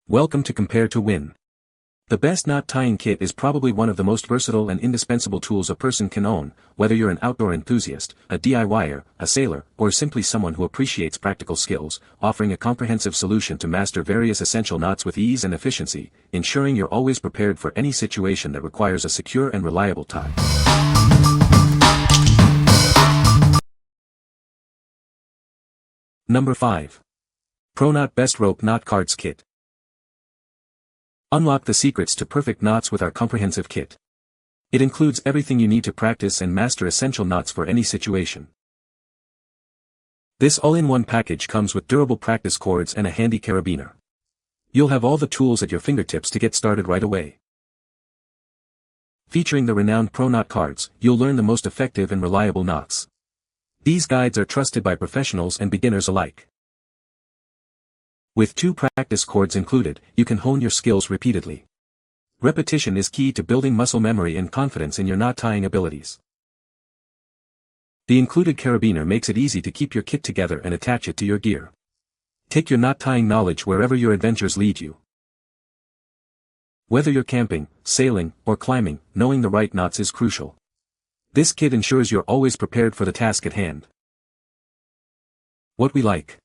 Welcome to Compare to Win. The best knot tying kit is probably one of the most versatile and indispensable tools a person can own, whether you're an outdoor enthusiast, a DIYer, a sailor, or simply someone who appreciates practical skills, offering a comprehensive solution to master various essential knots with ease and efficiency, ensuring you're always prepared for any situation that requires a secure and reliable tie. Number 5. ProKnot Best Rope Knot Cards Kit. Unlock the secrets to perfect knots with our comprehensive kit. It includes everything you need to practice and master essential knots for any situation. This all-in-one package comes with durable practice cords and a handy carabiner. You'll have all the tools at your fingertips to get started right away. Featuring the renowned ProKnot cards, you'll learn the most effective and reliable knots. These guides are trusted by professionals and beginners alike. With 2 practice cords included, you can hone your skills repeatedly. Repetition is key to building muscle memory and confidence in your knot tying abilities. The included carabiner makes it easy to keep your kit together and attach it to your gear. Take your knot tying knowledge wherever your adventures lead you. Whether you're camping, sailing, or climbing, knowing the right knots is crucial. This kit ensures you're always prepared for the task at hand. What we like.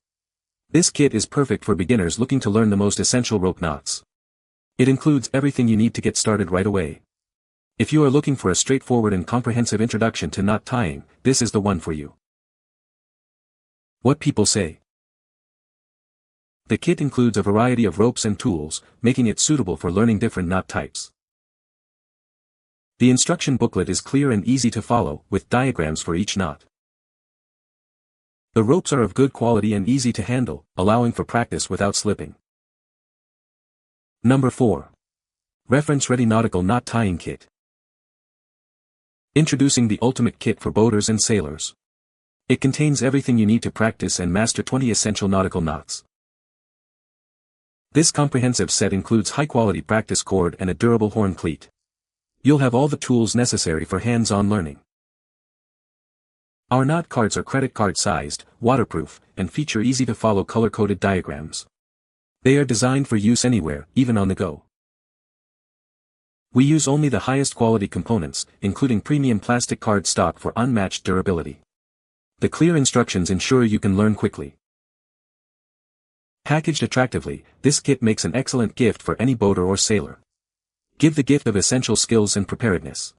This kit is perfect for beginners looking to learn the most essential rope knots. It includes everything you need to get started right away. If you are looking for a straightforward and comprehensive introduction to knot tying, this is the one for you. What people say. The kit includes a variety of ropes and tools, making it suitable for learning different knot types. The instruction booklet is clear and easy to follow, with diagrams for each knot. The ropes are of good quality and easy to handle, allowing for practice without slipping. Number 4. ReferenceReady Nautical Knot Tying Kit. Introducing the ultimate kit for boaters and sailors. It contains everything you need to practice and master 20 essential nautical knots. This comprehensive set includes high-quality practice cord and a durable horn cleat. You'll have all the tools necessary for hands-on learning. Our knot cards are credit card sized, waterproof, and feature easy-to-follow color-coded diagrams. They are designed for use anywhere, even on the go. We use only the highest quality components, including premium plastic card stock for unmatched durability. The clear instructions ensure you can learn quickly. Packaged attractively, this kit makes an excellent gift for any boater or sailor. Give the gift of essential skills and preparedness.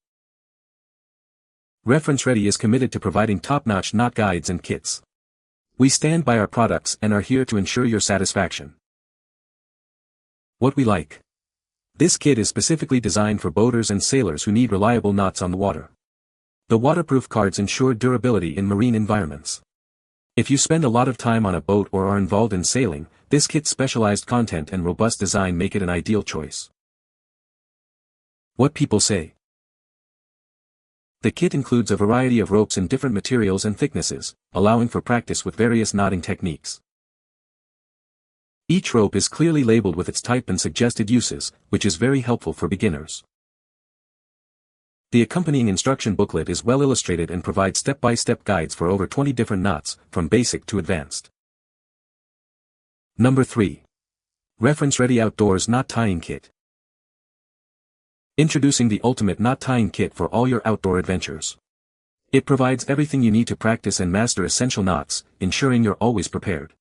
ReferenceReady is committed to providing top-notch knot guides and kits. We stand by our products and are here to ensure your satisfaction. What we like. This kit is specifically designed for boaters and sailors who need reliable knots on the water. The waterproof cards ensure durability in marine environments. If you spend a lot of time on a boat or are involved in sailing, this kit's specialized content and robust design make it an ideal choice. What people say. The kit includes a variety of ropes in different materials and thicknesses, allowing for practice with various knotting techniques. Each rope is clearly labeled with its type and suggested uses, which is very helpful for beginners. The accompanying instruction booklet is well illustrated and provides step-by-step guides for over 20 different knots, from basic to advanced. Number 3. ReferenceReady Outdoors Knot Tying Kit. Introducing the ultimate knot tying kit for all your outdoor adventures. It provides everything you need to practice and master essential knots, ensuring you're always prepared.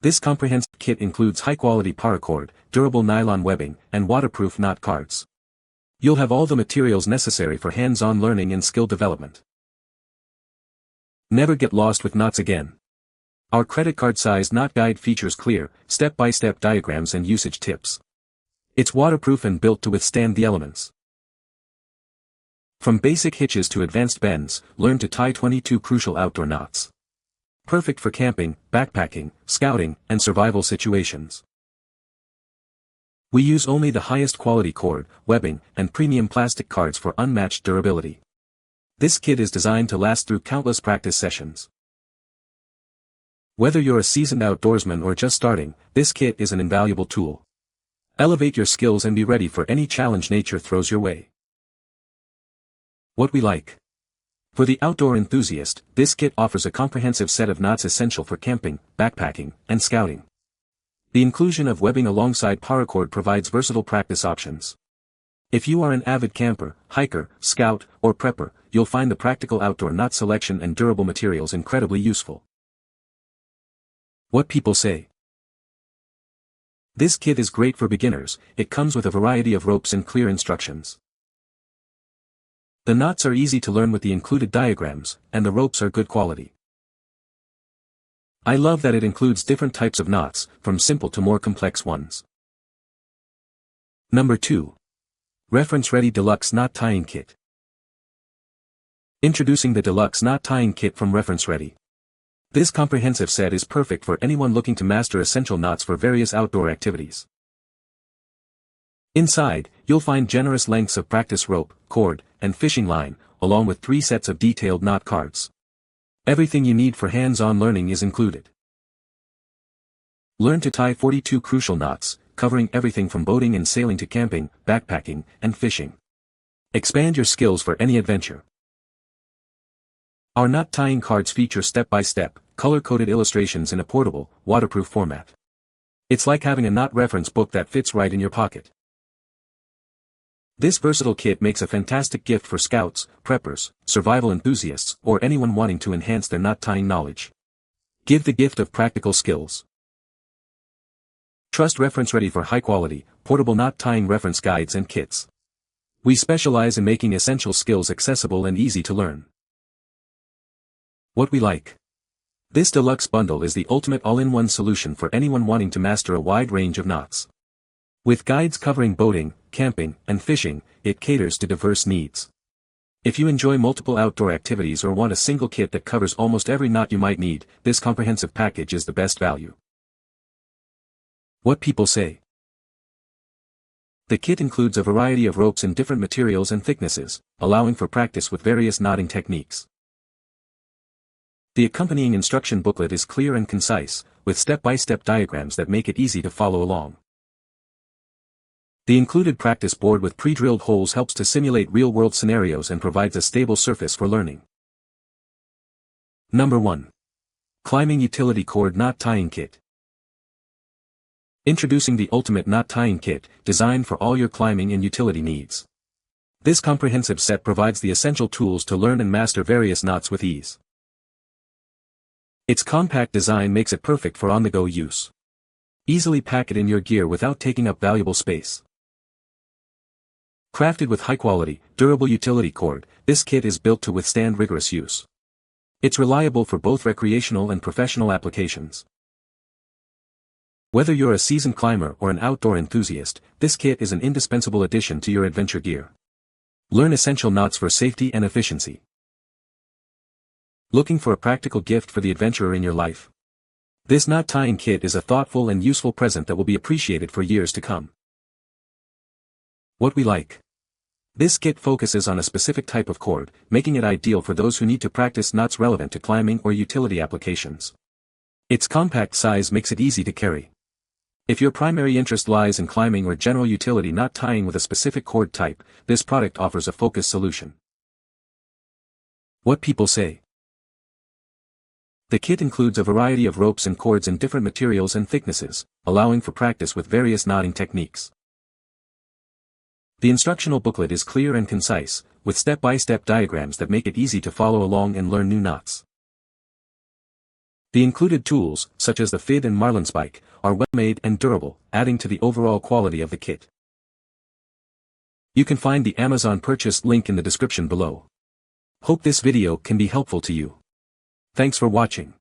This comprehensive kit includes high-quality paracord, durable nylon webbing, and waterproof knot cards. You'll have all the materials necessary for hands-on learning and skill development. Never get lost with knots again. Our credit card-sized knot guide features clear, step-by-step diagrams and usage tips. It's waterproof and built to withstand the elements. From basic hitches to advanced bends, learn to tie 22 crucial outdoor knots. Perfect for camping, backpacking, scouting, and survival situations. We use only the highest quality cord, webbing, and premium plastic cards for unmatched durability. This kit is designed to last through countless practice sessions. Whether you're a seasoned outdoorsman or just starting, this kit is an invaluable tool. Elevate your skills and be ready for any challenge nature throws your way. What we like. For the outdoor enthusiast, this kit offers a comprehensive set of knots essential for camping, backpacking, and scouting. The inclusion of webbing alongside paracord provides versatile practice options. If you are an avid camper, hiker, scout, or prepper, you'll find the practical outdoor knot selection and durable materials incredibly useful. What people say. This kit is great for beginners. It comes with a variety of ropes and clear instructions. The knots are easy to learn with the included diagrams, and the ropes are good quality. I love that it includes different types of knots, from simple to more complex ones. Number 2. ReferenceReady Deluxe Knot Tying Kit. Introducing the Deluxe Knot Tying Kit from ReferenceReady. This comprehensive set is perfect for anyone looking to master essential knots for various outdoor activities. Inside, you'll find generous lengths of practice rope, cord, and fishing line, along with 3 sets of detailed knot cards. Everything you need for hands-on learning is included. Learn to tie 42 crucial knots, covering everything from boating and sailing to camping, backpacking, and fishing. Expand your skills for any adventure. Our knot tying cards feature step-by-step, color-coded illustrations in a portable, waterproof format. It's like having a knot reference book that fits right in your pocket. This versatile kit makes a fantastic gift for scouts, preppers, survival enthusiasts, or anyone wanting to enhance their knot tying knowledge. Give the gift of practical skills. Trust ReferenceReady for high-quality, portable knot tying reference guides and kits. We specialize in making essential skills accessible and easy to learn. What we like. This deluxe bundle is the ultimate all-in-one solution for anyone wanting to master a wide range of knots. With guides covering boating, camping, and fishing, it caters to diverse needs. If you enjoy multiple outdoor activities or want a single kit that covers almost every knot you might need, this comprehensive package is the best value. What people say. The kit includes a variety of ropes in different materials and thicknesses, allowing for practice with various knotting techniques. The accompanying instruction booklet is clear and concise, with step-by-step diagrams that make it easy to follow along. The included practice board with pre-drilled holes helps to simulate real-world scenarios and provides a stable surface for learning. Number 1. Climbing Utility Cord Knot Tying Kit. Introducing the ultimate knot tying kit, designed for all your climbing and utility needs. This comprehensive set provides the essential tools to learn and master various knots with ease. Its compact design makes it perfect for on-the-go use. Easily pack it in your gear without taking up valuable space. Crafted with high-quality, durable utility cord, this kit is built to withstand rigorous use. It's reliable for both recreational and professional applications. Whether you're a seasoned climber or an outdoor enthusiast, this kit is an indispensable addition to your adventure gear. Learn essential knots for safety and efficiency. Looking for a practical gift for the adventurer in your life? This knot tying kit is a thoughtful and useful present that will be appreciated for years to come. What we like. This kit focuses on a specific type of cord, making it ideal for those who need to practice knots relevant to climbing or utility applications. Its compact size makes it easy to carry. If your primary interest lies in climbing or general utility knot tying with a specific cord type, this product offers a focused solution. What people say. The kit includes a variety of ropes and cords in different materials and thicknesses, allowing for practice with various knotting techniques. The instructional booklet is clear and concise, with step-by-step diagrams that make it easy to follow along and learn new knots. The included tools, such as the fid and marlinspike, are well-made and durable, adding to the overall quality of the kit. You can find the Amazon purchase link in the description below. Hope this video can be helpful to you. Thanks for watching.